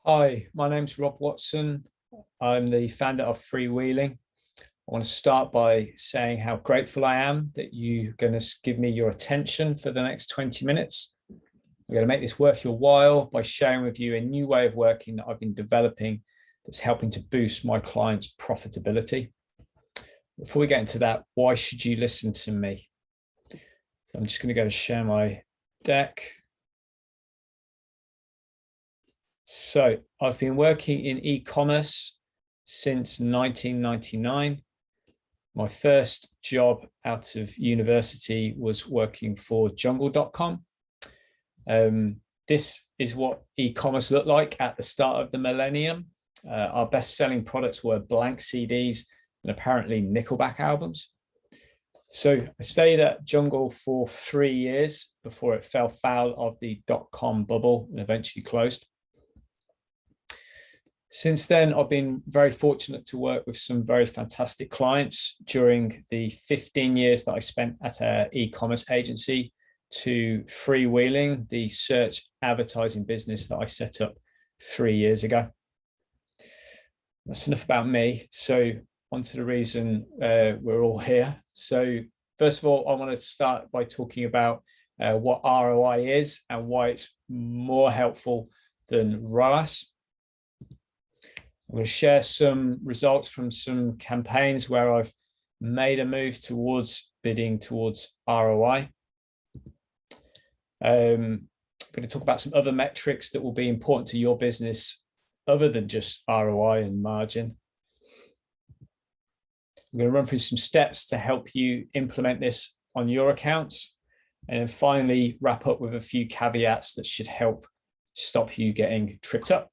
Hi, my name's Rob Watson. I'm the founder of Freewheeling. I want to start by saying how grateful I am that you're going to give me your attention for the next 20 minutes. I'm going to make this worth your while by sharing with you a new way of working that I've been developing that's helping to boost my clients' profitability. Before we get into that, why should you listen to me? So I'm just going to go to share my deck. So I've been working in e-commerce since 1999. My first job out of university was working for jungle.com. This is what e-commerce looked like at the start of the millennium. Our best-selling products were blank CDs and apparently Nickelback albums. So I stayed at Jungle for 3 years before it fell foul of the dot-com bubble and eventually closed. Since then, I've been very fortunate to work with some very fantastic clients during the 15 years that I spent at an e-commerce agency to Freewheeling, the search advertising business that I set up 3 years ago. That's enough about me. So on to the reason we're all here. So first of all, I want to start by talking about what ROI is and why it's more helpful than ROAS. I'm going to share some results from some campaigns where I've made a move towards bidding towards ROI. I'm going to talk about some other metrics that will be important to your business other than just ROI and margin. I'm going to run through some steps to help you implement this on your accounts. And then finally, wrap up with a few caveats that should help stop you getting tripped up.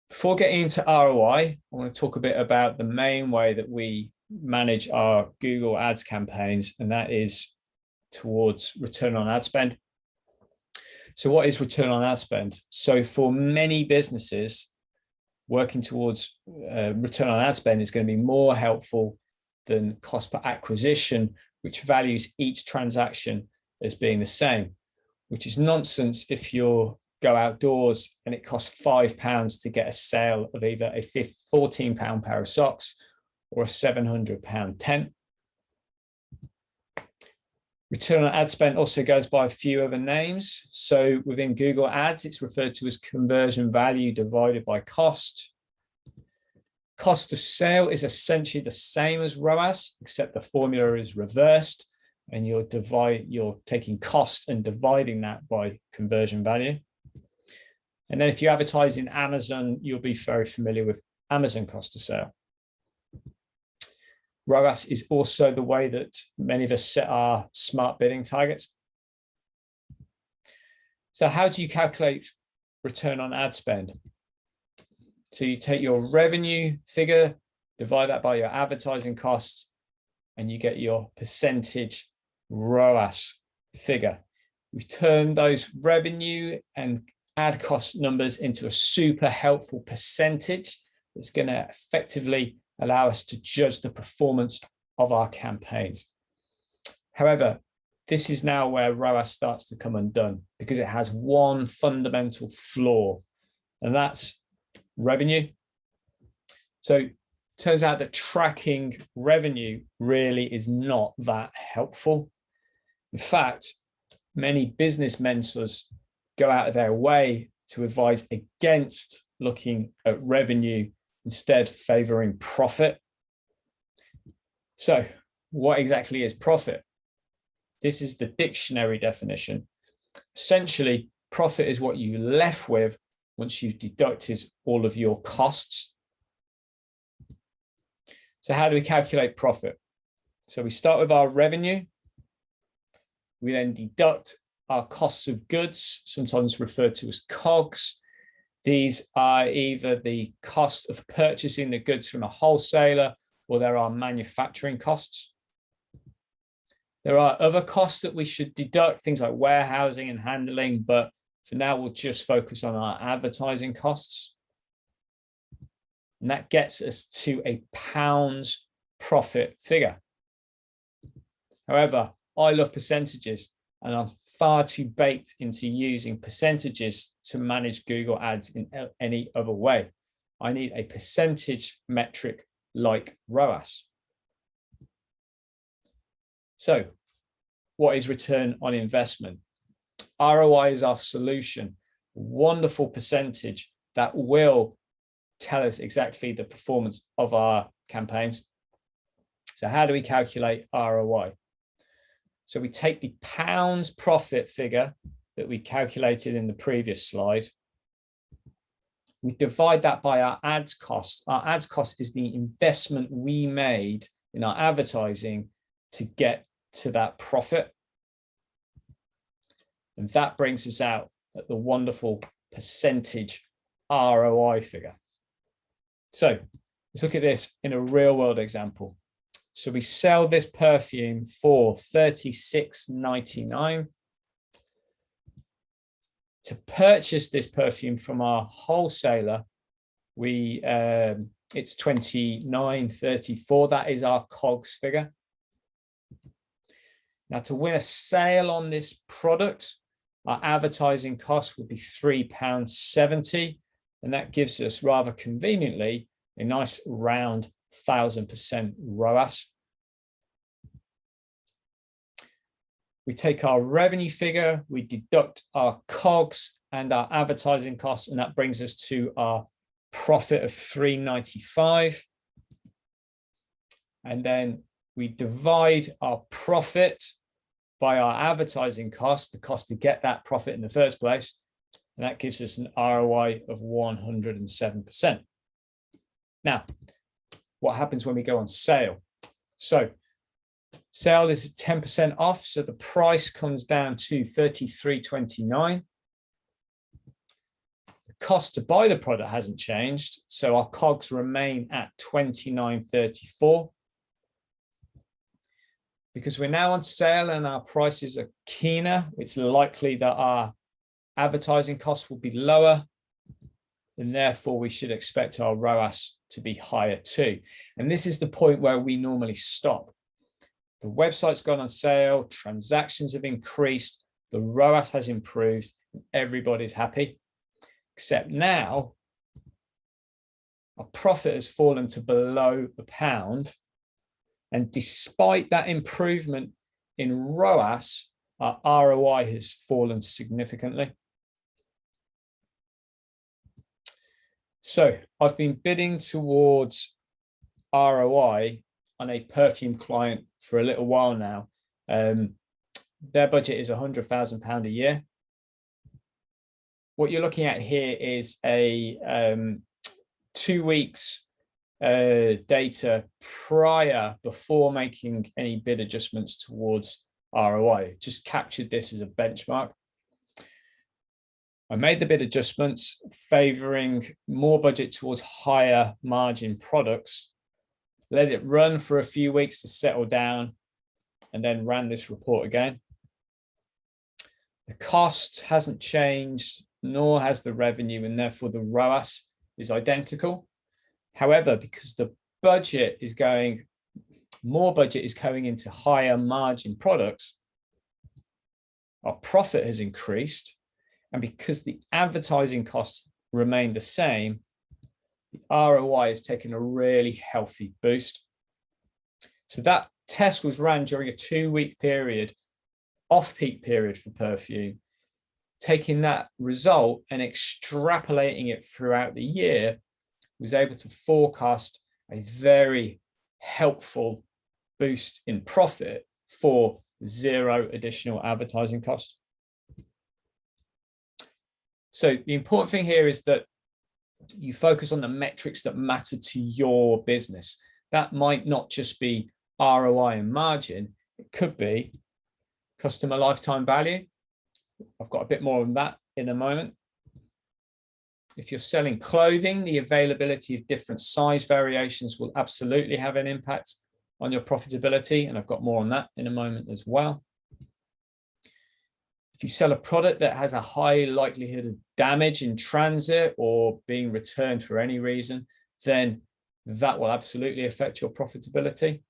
Before getting into ROI, I want to talk a bit about the main way that we manage our Google Ads campaigns, and that is towards return on ad spend. So what is return on ad spend? So for many businesses, working towards return on ad spend is going to be more helpful than cost per acquisition, which values each transaction as being the same, which is nonsense if you're go outdoors and it costs £5 to get a sale of either a £14 pair of socks or a £700 tent. Return on ad spend also goes by a few other names. So within Google Ads, it's referred to as conversion value divided by cost. Cost of sale is essentially the same as ROAS, except the formula is reversed and you're taking cost and dividing that by conversion value. And then if you advertise in Amazon, you'll be very familiar with Amazon cost of sale. ROAS is also the way that many of us set our smart bidding targets. So how do you calculate return on ad spend? So you take your revenue figure, divide that by your advertising costs, and you get your percentage ROAS figure. We've turned those revenue and ad cost numbers into a super helpful percentage that's going to effectively allow us to judge the performance of our campaigns. However, this is now where ROAS starts to come undone because it has one fundamental flaw, and that's revenue. So it turns out that tracking revenue really is not that helpful. In fact, many business mentors go out of their way to advise against looking at revenue, instead favoring profit. So what exactly is profit? This is the dictionary definition. Essentially, profit is what you're left with once you've deducted all of your costs. So how do we calculate profit? So we start with our revenue. We then deduct our costs of goods, sometimes referred to as COGS. These are either the cost of purchasing the goods from a wholesaler or there are manufacturing costs. There are other costs that we should deduct, things like warehousing and handling, but for now we'll just focus on our advertising costs. And that gets us to a pounds profit figure. However, I love percentages, and far too baked into using percentages to manage Google Ads in any other way. I need a percentage metric like ROAS. So what is return on investment? ROI is our solution, wonderful percentage that will tell us exactly the performance of our campaigns. So how do we calculate ROI? So we take the pounds profit figure that we calculated in the previous slide. We divide that by our ads cost. Our ads cost is the investment we made in our advertising to get to that profit. And that brings us out at the wonderful percentage ROI figure. So let's look at this in a real world example. So we sell this perfume for $36.99. To purchase this perfume from our wholesaler, it's $29.34. That is our COGS figure. Now, to win a sale on this product, our advertising cost would be £3.70, and that gives us, rather conveniently, a nice round 1,000% ROAS. We take our revenue figure, we deduct our COGS and our advertising costs, and that brings us to our profit of $3.95. And then we divide our profit by our advertising cost, the cost to get that profit in the first place, and that gives us an ROI of 107%. Now, what happens when we go on sale? So sale is 10% off, so the price comes down to $33.29. The cost to buy the product hasn't changed, so our COGS remain at $29.34. Because we're now on sale and our prices are keener, it's likely that our advertising costs will be lower, and therefore we should expect our ROAS to be higher too. And this is the point where we normally stop. The website's gone on sale, transactions have increased, the ROAS has improved, and everybody's happy. Except now, our profit has fallen to below £1. And despite that improvement in ROAS, our ROI has fallen significantly. So I've been bidding towards ROI on a perfume client for a little while now. Their budget is £100,000 a year. What you're looking at here is a 2 weeks data before making any bid adjustments towards ROI. Just captured this as a benchmark. I made the bid adjustments favoring more budget towards higher margin products, let it run for a few weeks to settle down, and then ran this report again. The cost hasn't changed, nor has the revenue, and therefore the ROAS is identical. However, because the budget is more budget is going into higher margin products, our profit has increased. And because the advertising costs remain the same, the ROI has taken a really healthy boost. So that test was ran during a 2-week period, off-peak period for perfume. Taking that result and extrapolating it throughout the year, was able to forecast a very helpful boost in profit for 0 additional advertising cost. So the important thing here is that you focus on the metrics that matter to your business. That might not just be ROI and margin. It could be customer lifetime value. I've got a bit more on that in a moment. If you're selling clothing, the availability of different size variations will absolutely have an impact on your profitability. And I've got more on that in a moment as well. If you sell a product that has a high likelihood of damage in transit or being returned for any reason, then that will absolutely affect your profitability.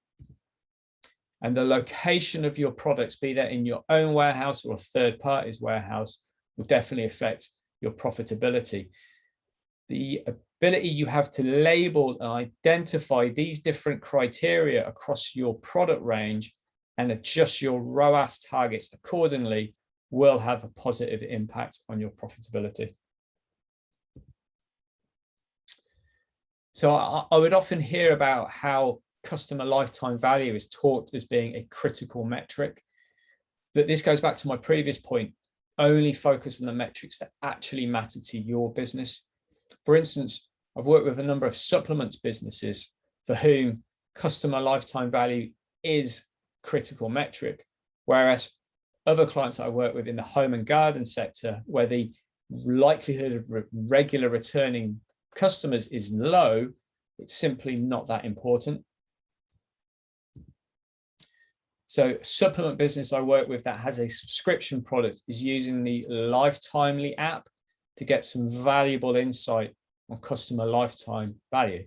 and the location of your products, be that in your own warehouse or a third party's warehouse, will definitely affect your profitability. The ability you have to label and identify these different criteria across your product range and adjust your ROAS targets accordingly will have a positive impact on your profitability. So I would often hear about how customer lifetime value is taught as being a critical metric. But this goes back to my previous point, only focus on the metrics that actually matter to your business. For instance, I've worked with a number of supplements businesses for whom customer lifetime value is critical metric, whereas other clients that I work with in the home and garden sector, where the likelihood of regular returning customers is low, it's simply not that important. So supplement business I work with that has a subscription product is using the Lifetimely app to get some valuable insight on customer lifetime value.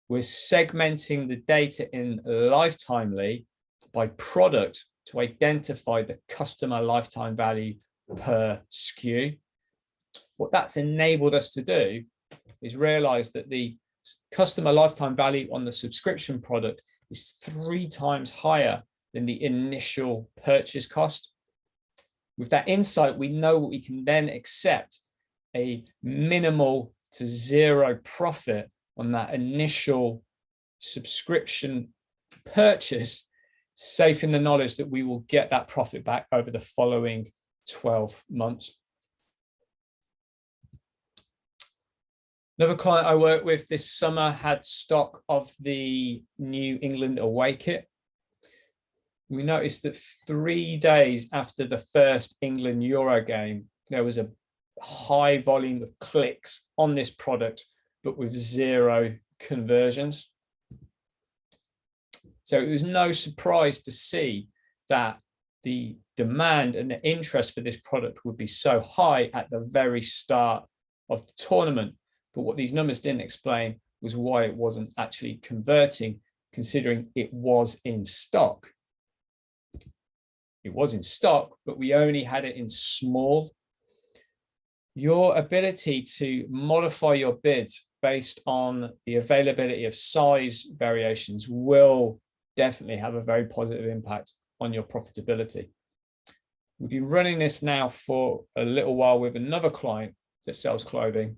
We're segmenting the data in Lifetimely by product to identify the customer lifetime value per SKU. What that's enabled us to do is realize that the customer lifetime value on the subscription product is 3 times higher than the initial purchase cost. With that insight, we know we can then accept a minimal to zero profit on that initial subscription purchase, safe in the knowledge that we will get that profit back over the following 12 months. Another client I worked with this summer had stock of the New England away kit. We noticed that 3 days after the first England Euro game, there was a high volume of clicks on this product, but with 0 conversions. So it was no surprise to see that the demand and the interest for this product would be so high at the very start of the tournament. But what these numbers didn't explain was why it wasn't actually converting, considering it was in stock. It was in stock, but we only had it in small. Your ability to modify your bids based on the availability of size variations will definitely have a very positive impact on your profitability. We've been running this now for a little while with another client that sells clothing,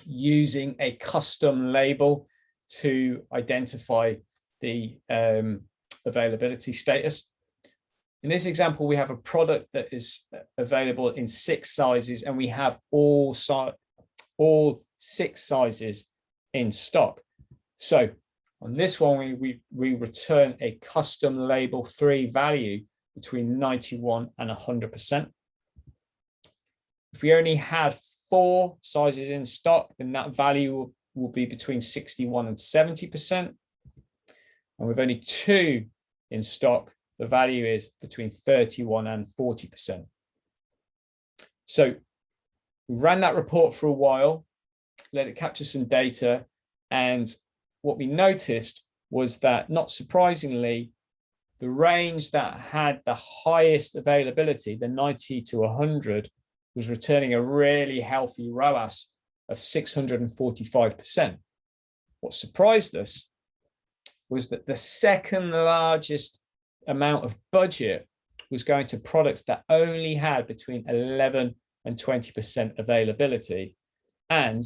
using a custom label to identify the availability status. In this example, we have a product that is available in 6 sizes, and we have all 6 sizes in stock. So on this one, we return a custom label 3 value between 91 and 100%. If we only had 4 sizes in stock, then that value will be between 61 and 70%. And with only 2 in stock, the value is between 31 and 40%. So we ran that report for a while, let it capture some data, and what we noticed was that, not surprisingly, the range that had the highest availability, the 90 to 100, was returning a really healthy ROAS of 645%. What surprised us was that the second largest amount of budget was going to products that only had between 11 and 20% availability. And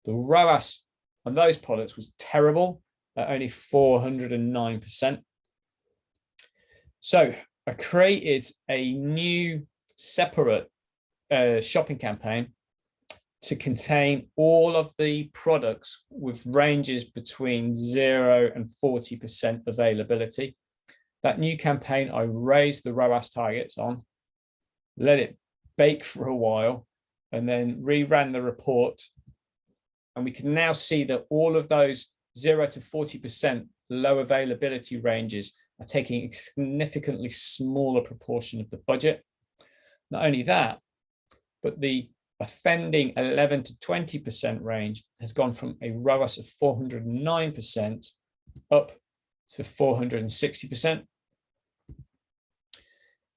the ROAS on those products was terrible at only 409%. So I created a new separate shopping campaign to contain all of the products with ranges between 0 and 40% availability. That new campaign, I raised the ROAS targets on, let it bake for a while, and then reran the report. And we can now see that all of those 0 to 40% low availability ranges are taking a significantly smaller proportion of the budget. Not only that, but the offending 11 to 20% range has gone from a ROAS of 409% up to 460%.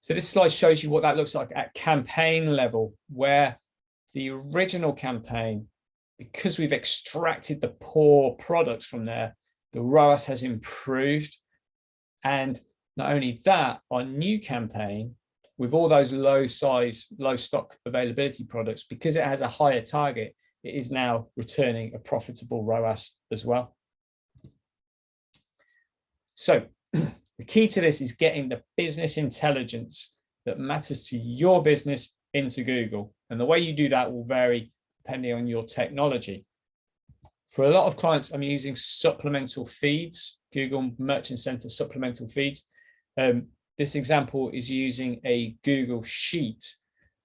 So this slide shows you what that looks like at campaign level, where the original campaign, because we've extracted the poor products from there, the ROAS has improved. And not only that, our new campaign, with all those low size, low stock availability products, because it has a higher target, it is now returning a profitable ROAS as well. So the key to this is getting the business intelligence that matters to your business into Google. And the way you do that will vary depending on your technology. For a lot of clients, I'm using supplemental feeds, Google Merchant Center supplemental feeds. This example is using a Google Sheet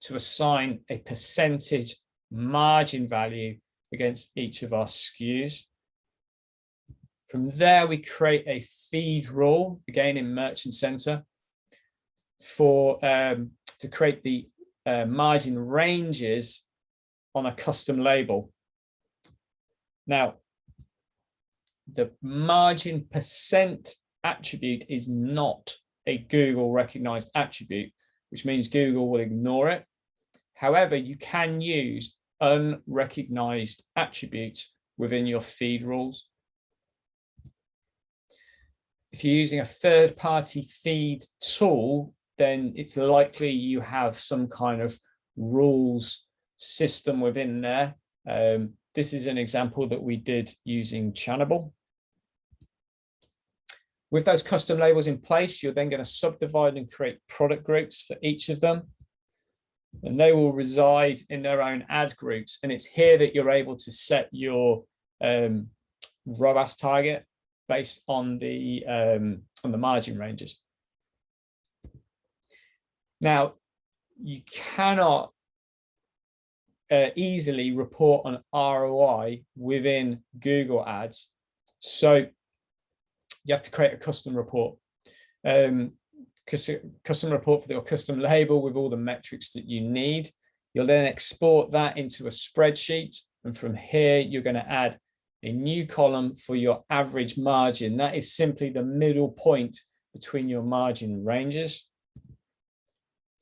to assign a percentage margin value against each of our SKUs. From there, we create a feed rule, again in Merchant Center, for to create the margin ranges on a custom label. Now, the margin percent attribute is not a Google recognized attribute, which means Google will ignore it. However, you can use unrecognized attributes within your feed rules. If you're using a third-party feed tool, then it's likely you have some kind of rules system within there. This is an example that we did using Channable. With those custom labels in place, you're then going to subdivide and create product groups for each of them. And they will reside in their own ad groups. And it's here that you're able to set your ROAS target based on the margin ranges. Now, you cannot easily report on ROI within Google Ads. So you have to create a custom report. Custom report for your custom label with all the metrics that you need. You'll then export that into a spreadsheet. And from here, you're going to add a new column for your average margin. That is simply the middle point between your margin ranges.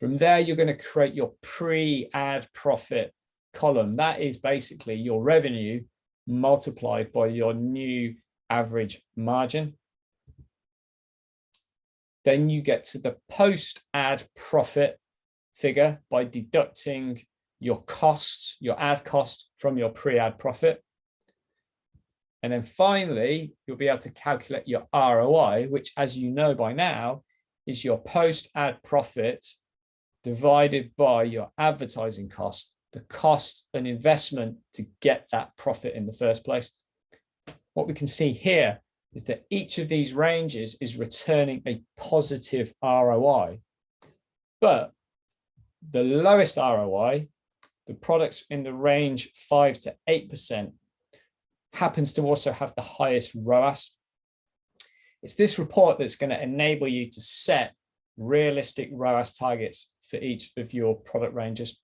From there, you're going to create your pre-ad profit column. That is basically your revenue multiplied by your new average margin. Then you get to the post-ad profit figure by deducting your costs, your ad cost from your pre-ad profit. And then finally, you'll be able to calculate your ROI, which, as you know by now, is your post-ad profit divided by your advertising cost, the cost and investment to get that profit in the first place. What we can see here is that each of these ranges is returning a positive ROI. But the lowest ROI, the products in the range 5 to 8%, happens to also have the highest ROAS. It's this report that's going to enable you to set realistic ROAS targets for each of your product ranges.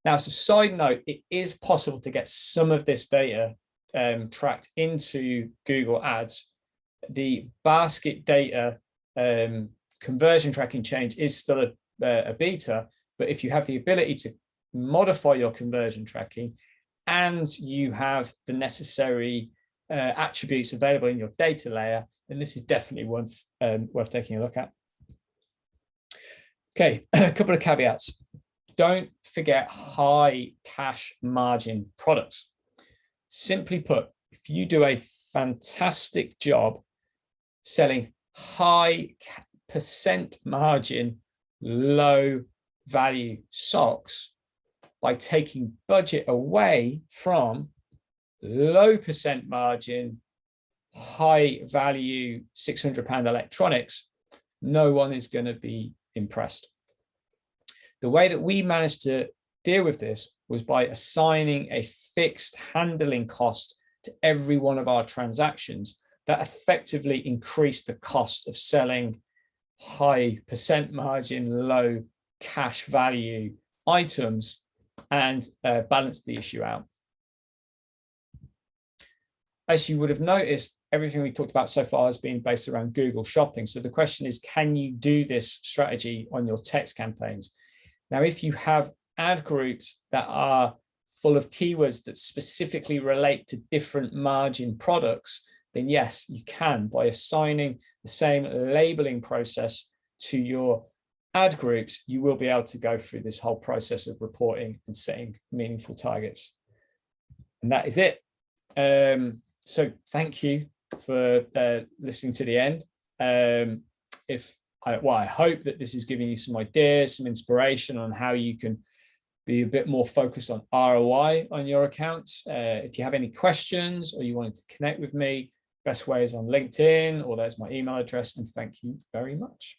Now, as a side note, it is possible to get some of this data tracked into Google Ads. The basket data conversion tracking change is still a beta, but if you have the ability to modify your conversion tracking and you have the necessary attributes available in your data layer, then this is definitely worth taking a look at. Okay, a couple of caveats. Don't forget high cash margin products. Simply put, if you do a fantastic job selling high percent margin, low value socks by taking budget away from low percent margin, high value £600 electronics, no one is going to be impressed. The way that we managed to deal with this was by assigning a fixed handling cost to every one of our transactions that effectively increased the cost of selling high percent margin, low cash value items and balanced the issue out. As you would have noticed, everything we talked about so far has been based around Google Shopping. So the question is, can you do this strategy on your text campaigns? Now, if you have ad groups that are full of keywords that specifically relate to different margin products, then yes, you can, by assigning the same labeling process to your ad groups, you will be able to go through this whole process of reporting and setting meaningful targets. And that is it. So thank you for listening to the end. I hope that this is giving you some ideas, some inspiration on how you can be a bit more focused on ROI on your accounts. If you have any questions or you wanted to connect with me, best way is on LinkedIn, or there's my email address. And thank you very much.